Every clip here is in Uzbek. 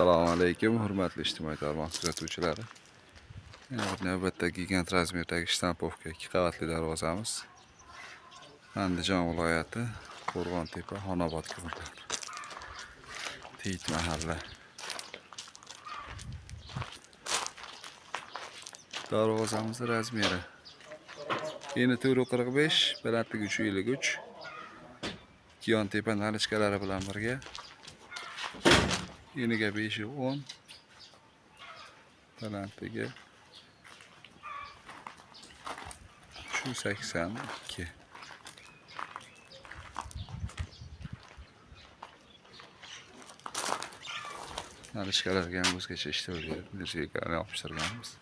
Assalomu alaykum, hurmatli ijtimoiy tarmoq kuzatuvchilari. Navbatdagi gigant razmerdagi shtampovka 2 qavatli darvozamiz. Andijon viloyati, Qo'rg'ontepa, Xonobod ko'rinadi. Tiyit mahalla. Darvozamiz razmeri eni 445, balandligi 353. Ikki yon tepa nalichkalari bilan birga. Eniga 510, balandligi 82. Nalichkalarga ham o'zgacha ishtirgan, nirjekalarni yopishtirganmiz.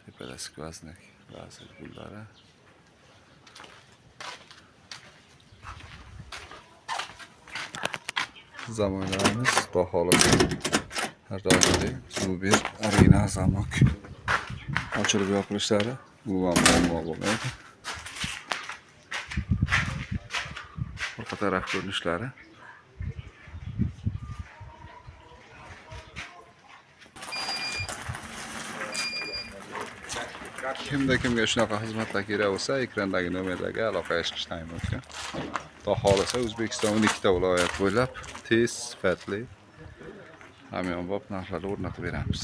Tepada skvoznak, ba'zi gullari. Zamonlarimiz baholasi har doimgidek Zubir Arena zamok ochilib yopilishlari bu ham muammo bo'lmaydi. Orqa taraf ko'rinishlari kimga shunaqa xizmatlar kerak bo'lsa, ekrandagi nomerlarga aloqaga chiqishdan mumkin. Xudo xolasa O'zbekiston 12 ta viloyat bo'ylab tez, sifatli hamyonbop narxlarni o'rnatib beramiz.